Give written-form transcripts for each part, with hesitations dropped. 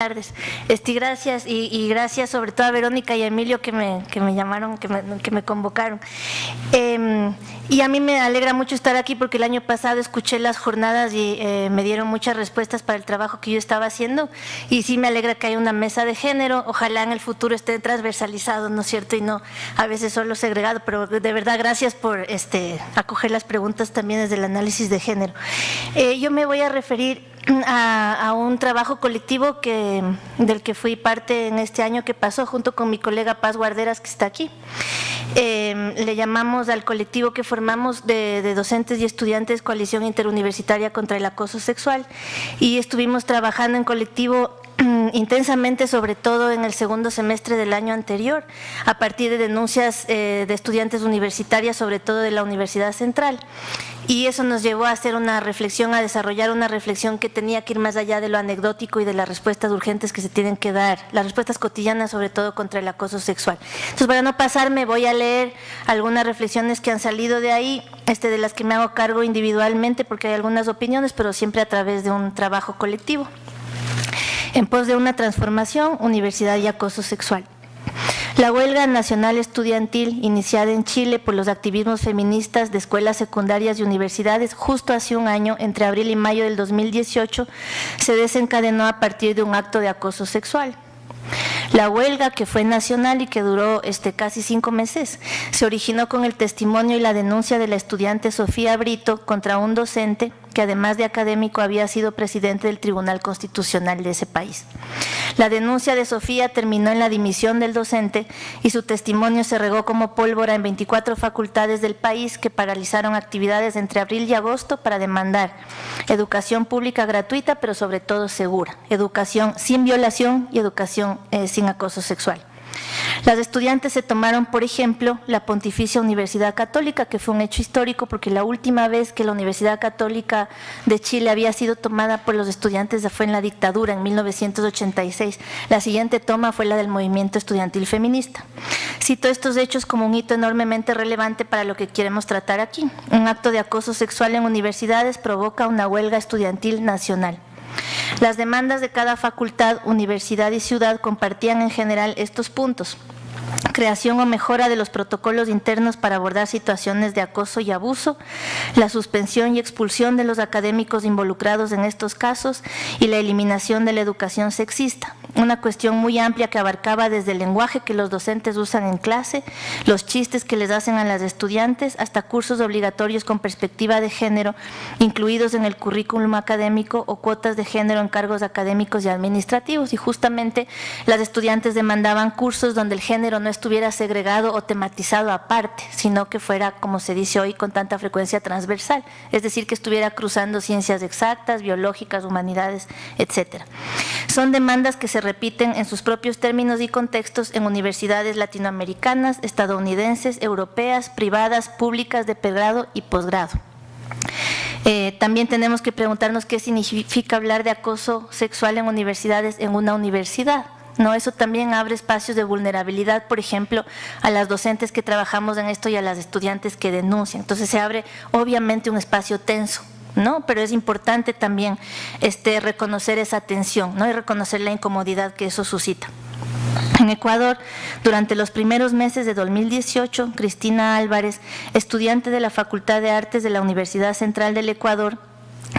Tardes. Gracias y gracias sobre todo a Verónica y a Emilio que me llamaron, que me convocaron. Y a mí me alegra mucho estar aquí porque el año pasado escuché las jornadas y me dieron muchas respuestas para el trabajo que yo estaba haciendo y sí me alegra que haya una mesa de género, ojalá en el futuro esté transversalizado, ¿no es cierto? Y no a veces solo segregado, pero de verdad gracias por acoger las preguntas también desde el análisis de género. Yo me voy a referir a un trabajo colectivo del que fui parte en este año que pasó junto con mi colega Paz Guarderas, que está aquí. Le llamamos al colectivo que formamos de docentes y estudiantes Coalición Interuniversitaria contra el Acoso Sexual y estuvimos trabajando en colectivo intensamente, sobre todo en el segundo semestre del año anterior, a partir de denuncias de estudiantes universitarias, sobre todo de la Universidad Central. Y eso nos llevó a hacer una reflexión, a desarrollar una reflexión que tenía que ir más allá de lo anecdótico y de las respuestas urgentes que se tienen que dar, las respuestas cotidianas, sobre todo contra el acoso sexual. Entonces, para no pasarme, voy a leer algunas reflexiones que han salido de ahí, de las que me hago cargo individualmente, porque hay algunas opiniones, pero siempre a través de un trabajo colectivo. En pos de una transformación, universidad y acoso sexual. La huelga nacional estudiantil iniciada en Chile por los activismos feministas de escuelas secundarias y universidades justo hace un año, entre abril y mayo del 2018, se desencadenó a partir de un acto de acoso sexual. La huelga, que fue nacional y que duró casi 5 meses, se originó con el testimonio y la denuncia de la estudiante Sofía Brito contra un docente que además de académico había sido presidente del Tribunal Constitucional de ese país. La denuncia de Sofía terminó en la dimisión del docente y su testimonio se regó como pólvora en 24 facultades del país que paralizaron actividades entre abril y agosto para demandar educación pública gratuita, pero sobre todo segura, educación sin violación y educación sin acoso sexual. Las estudiantes se tomaron, por ejemplo, la Pontificia Universidad Católica, que fue un hecho histórico porque la última vez que la Universidad Católica de Chile había sido tomada por los estudiantes fue en la dictadura, en 1986. La siguiente toma fue la del movimiento estudiantil feminista. Cito estos hechos como un hito enormemente relevante para lo que queremos tratar aquí. Un acto de acoso sexual en universidades provoca una huelga estudiantil nacional. Las demandas de cada facultad, universidad y ciudad compartían en general estos puntos: creación o mejora de los protocolos internos para abordar situaciones de acoso y abuso, la suspensión y expulsión de los académicos involucrados en estos casos y la eliminación de la educación sexista. Una cuestión muy amplia que abarcaba desde el lenguaje que los docentes usan en clase, los chistes que les hacen a las estudiantes, hasta cursos obligatorios con perspectiva de género, incluidos en el currículum académico, o cuotas de género en cargos académicos y administrativos. Y justamente las estudiantes demandaban cursos donde el género no estuviera segregado o tematizado aparte, sino que fuera, como se dice hoy con tanta frecuencia, transversal, es decir, que estuviera cruzando ciencias exactas, biológicas, humanidades, etcétera. Son demandas que se repiten en sus propios términos y contextos en universidades latinoamericanas, estadounidenses, europeas, privadas, públicas de pregrado y posgrado. También tenemos que preguntarnos qué significa hablar de acoso sexual en universidades en una universidad. No, eso también abre espacios de vulnerabilidad, por ejemplo, a las docentes que trabajamos en esto y a las estudiantes que denuncian. Entonces se abre obviamente un espacio tenso, ¿no? Pero es importante también reconocer esa tensión, ¿no? Y reconocer la incomodidad que eso suscita. En Ecuador, durante los primeros meses de 2018, Cristina Álvarez, estudiante de la Facultad de Artes de la Universidad Central del Ecuador,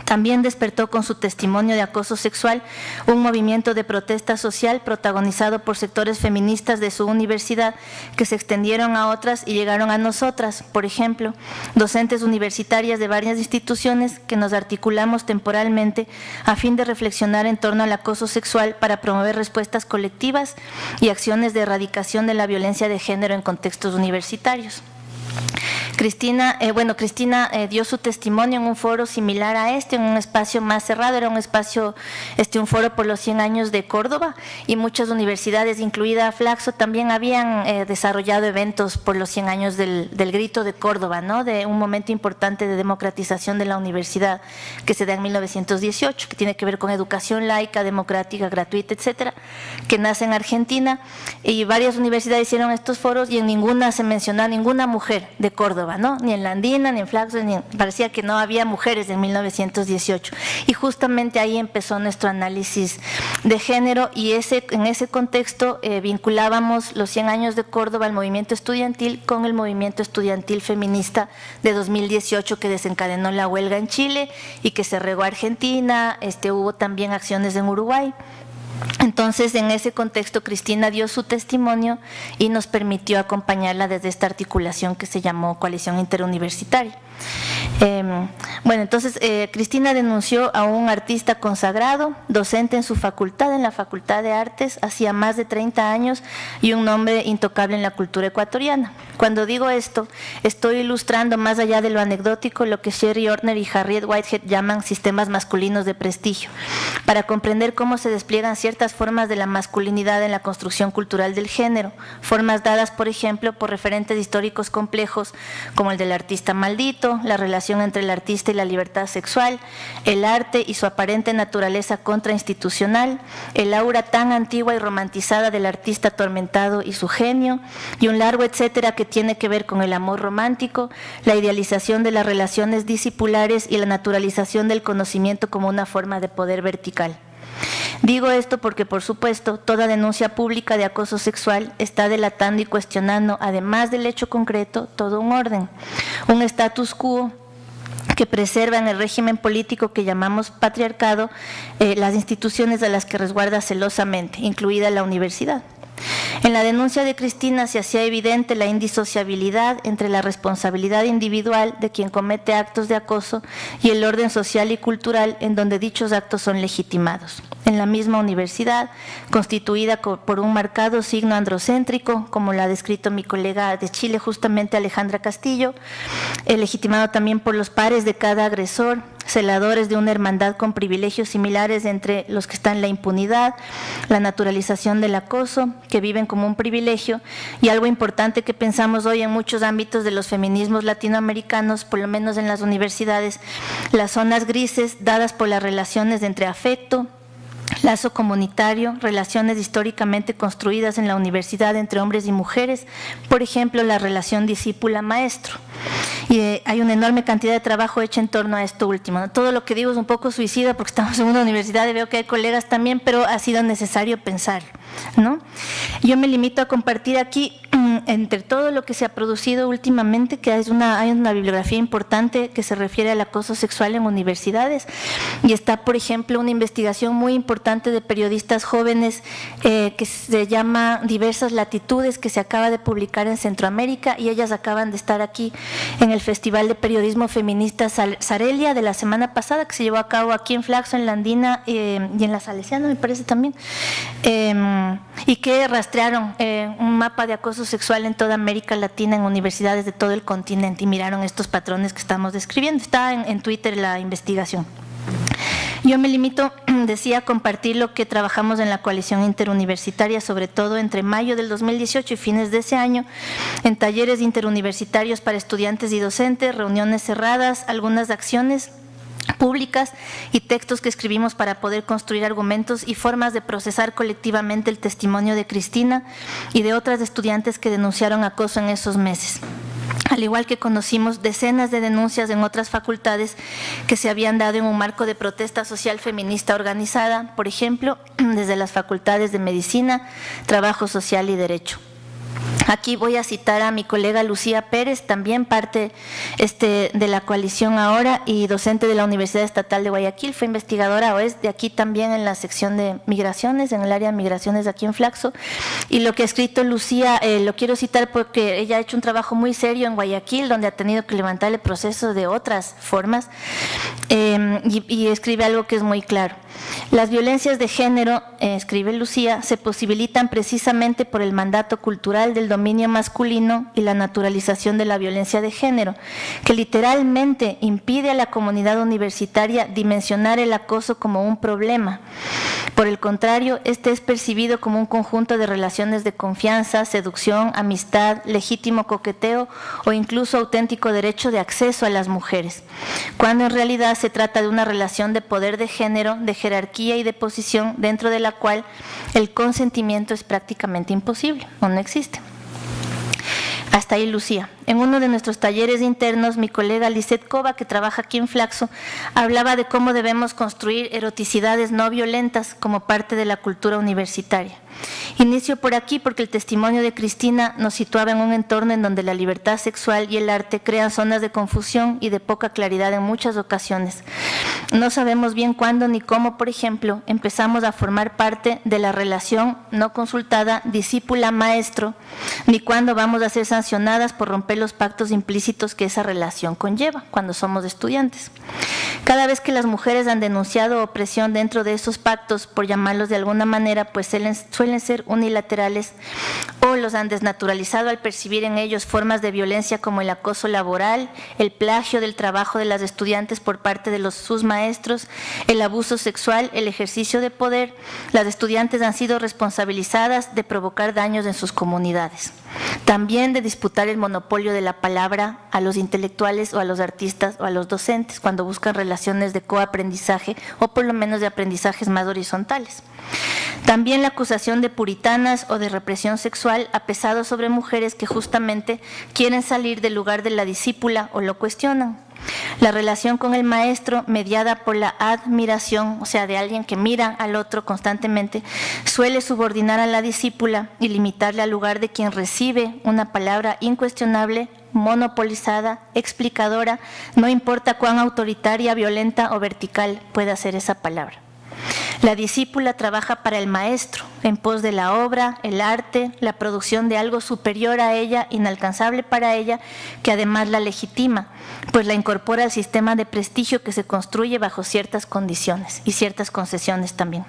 también despertó con su testimonio de acoso sexual un movimiento de protesta social protagonizado por sectores feministas de su universidad que se extendieron a otras y llegaron a nosotras, por ejemplo, docentes universitarias de varias instituciones que nos articulamos temporalmente a fin de reflexionar en torno al acoso sexual para promover respuestas colectivas y acciones de erradicación de la violencia de género en contextos universitarios. Cristina dio su testimonio en un foro similar a en un espacio más cerrado, era un espacio, un foro por los 100 años de Córdoba, y muchas universidades, incluida Flaxo, también habían desarrollado eventos por los 100 años del Grito de Córdoba, ¿no? De un momento importante de democratización de la universidad que se da en 1918, que tiene que ver con educación laica, democrática, gratuita, etcétera, que nace en Argentina, y varias universidades hicieron estos foros y en ninguna se mencionó a ninguna mujer de Córdoba. Córdoba, ¿no? Ni en la Andina, ni en Flaxo, parecía que no había mujeres en 1918. Y justamente ahí empezó nuestro análisis de género y en ese contexto vinculábamos los 100 años de Córdoba, el movimiento estudiantil, con el movimiento estudiantil feminista de 2018 que desencadenó la huelga en Chile y que se regó a Argentina, hubo también acciones en Uruguay. Entonces, en ese contexto, Cristina dio su testimonio y nos permitió acompañarla desde esta articulación que se llamó Coalición Interuniversitaria. Bueno, entonces Cristina denunció a un artista consagrado, docente en su facultad, en la Facultad de Artes, hacía más de 30 años y un nombre intocable en la cultura ecuatoriana. Cuando digo esto, estoy ilustrando más allá de lo anecdótico lo que Sherry Ortner y Harriet Whitehead llaman sistemas masculinos de prestigio, para comprender cómo se despliegan ciertas formas de la masculinidad en la construcción cultural del género, formas dadas, por ejemplo, por referentes históricos complejos como el del artista maldito, la relación entre el artista y la libertad sexual, el arte y su aparente naturaleza contrainstitucional, el aura tan antigua y romantizada del artista atormentado y su genio, y un largo etcétera que tiene que ver con el amor romántico, la idealización de las relaciones discipulares y la naturalización del conocimiento como una forma de poder vertical. Digo esto porque, por supuesto, toda denuncia pública de acoso sexual está delatando y cuestionando, además del hecho concreto, todo un orden, un status quo que preserva en el régimen político que llamamos patriarcado las instituciones a las que resguarda celosamente, incluida la universidad. En la denuncia de Cristina se hacía evidente la indisociabilidad entre la responsabilidad individual de quien comete actos de acoso y el orden social y cultural en donde dichos actos son legitimados. En la misma universidad, constituida por un marcado signo androcéntrico, como lo ha descrito mi colega de Chile, justamente Alejandra Castillo, legitimado también por los pares de cada agresor, celadores de una hermandad con privilegios similares entre los que están la impunidad, la naturalización del acoso, que viven como un privilegio, y algo importante que pensamos hoy en muchos ámbitos de los feminismos latinoamericanos, por lo menos en las universidades, las zonas grises dadas por las relaciones entre afecto, lazo comunitario, relaciones históricamente construidas en la universidad entre hombres y mujeres, por ejemplo, la relación discípula-maestro. Y hay una enorme cantidad de trabajo hecho en torno a esto último, ¿no? Todo lo que digo es un poco suicida porque estamos en una universidad y veo que hay colegas también, pero ha sido necesario pensar, ¿no? Yo me limito a compartir aquí, entre todo lo que se ha producido últimamente, que hay una bibliografía importante que se refiere al acoso sexual en universidades, y está, por ejemplo, una investigación muy importante de periodistas jóvenes que se llama Diversas Latitudes, que se acaba de publicar en Centroamérica, y ellas acaban de estar aquí en el Festival de Periodismo Feminista Sarelia de la semana pasada, que se llevó a cabo aquí en Flaxo, en la Andina y en la Salesiana, me parece también, y que rastrearon un mapa de acoso sexual en toda América Latina, en universidades de todo el continente, y miraron estos patrones que estamos describiendo. Está en Twitter la investigación. Yo me limito, decía, a compartir lo que trabajamos en la coalición interuniversitaria, sobre todo entre mayo del 2018 y fines de ese año, en talleres interuniversitarios para estudiantes y docentes, reuniones cerradas, algunas acciones públicas y textos que escribimos para poder construir argumentos y formas de procesar colectivamente el testimonio de Cristina y de otras estudiantes que denunciaron acoso en esos meses. Al igual que conocimos decenas de denuncias en otras facultades que se habían dado en un marco de protesta social feminista organizada, por ejemplo, desde las facultades de Medicina, Trabajo Social y Derecho. Aquí voy a citar a mi colega Lucía Pérez, también parte de la coalición ahora y docente de la Universidad Estatal de Guayaquil, fue investigadora o es de aquí también en la sección de migraciones, en el área de migraciones aquí en Flaxo. Y lo que ha escrito Lucía, lo quiero citar porque ella ha hecho un trabajo muy serio en Guayaquil, donde ha tenido que levantar el proceso de otras formas, y escribe algo que es muy claro. Las violencias de género, escribe Lucía, se posibilitan precisamente por el mandato cultural del dominio masculino y la naturalización de la violencia de género, que literalmente impide a la comunidad universitaria dimensionar el acoso como un problema. Por el contrario, este es percibido como un conjunto de relaciones de confianza, seducción, amistad, legítimo coqueteo o incluso auténtico derecho de acceso a las mujeres, cuando en realidad se trata de una relación de poder de género, de jerarquía y de posición dentro de la cual el consentimiento es prácticamente imposible o no existe. Hasta ahí, Lucía. En uno de nuestros talleres internos, mi colega Lisette Cova, que trabaja aquí en Flaxo, hablaba de cómo debemos construir eroticidades no violentas como parte de la cultura universitaria. Inicio por aquí porque el testimonio de Cristina nos situaba en un entorno en donde la libertad sexual y el arte crean zonas de confusión y de poca claridad en muchas ocasiones. No sabemos bien cuándo ni cómo, por ejemplo, empezamos a formar parte de la relación no consultada discípula-maestro, ni cuándo vamos a ser sancionadas por romper los pactos implícitos que esa relación conlleva cuando somos estudiantes. Cada vez que las mujeres han denunciado opresión dentro de esos pactos, por llamarlos de alguna manera, pues suelen ser unilaterales o los han desnaturalizado al percibir en ellos formas de violencia como el acoso laboral, el plagio del trabajo de las estudiantes por parte de sus maestros, el abuso sexual, el ejercicio de poder. Las estudiantes han sido responsabilizadas de provocar daños en sus comunidades. También de disputar el monopolio de la palabra a los intelectuales o a los artistas o a los docentes cuando buscan relaciones de coaprendizaje o por lo menos de aprendizajes más horizontales. También la acusación de puritanas o de represión sexual ha pesado sobre mujeres que justamente quieren salir del lugar de la discípula o lo cuestionan. La relación con el maestro, mediada por la admiración, o sea, de alguien que mira al otro constantemente, suele subordinar a la discípula y limitarle al lugar de quien recibe una palabra incuestionable, monopolizada, explicadora, no importa cuán autoritaria, violenta o vertical pueda ser esa palabra. La discípula trabaja para el maestro, en pos de la obra, el arte, la producción de algo superior a ella, inalcanzable para ella, que además la legitima, pues la incorpora al sistema de prestigio que se construye bajo ciertas condiciones y ciertas concesiones también.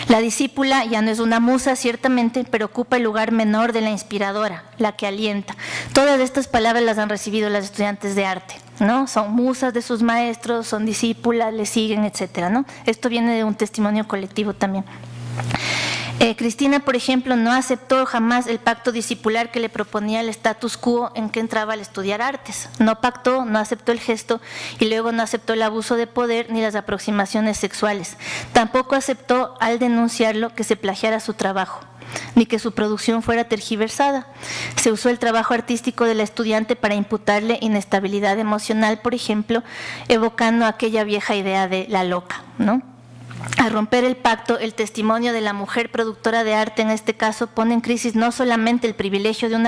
La discípula ya no es una musa, ciertamente, pero ocupa el lugar menor de la inspiradora, la que alienta. Todas estas palabras las han recibido las estudiantes de arte, ¿no? Son musas de sus maestros, son discípulas, le siguen, etcétera, ¿no? Esto viene de un testimonio colectivo también. Cristina, por ejemplo, no aceptó jamás el pacto discipular que le proponía el status quo en que entraba al estudiar artes. No pactó, no aceptó el gesto y luego no aceptó el abuso de poder ni las aproximaciones sexuales. Tampoco aceptó al denunciarlo que se plagiara su trabajo, ni que su producción fuera tergiversada. Se usó el trabajo artístico de la estudiante para imputarle inestabilidad emocional, por ejemplo, evocando aquella vieja idea de la loca, ¿no? Al romper el pacto, el testimonio de la mujer productora de arte en este caso pone en crisis no solamente el privilegio de una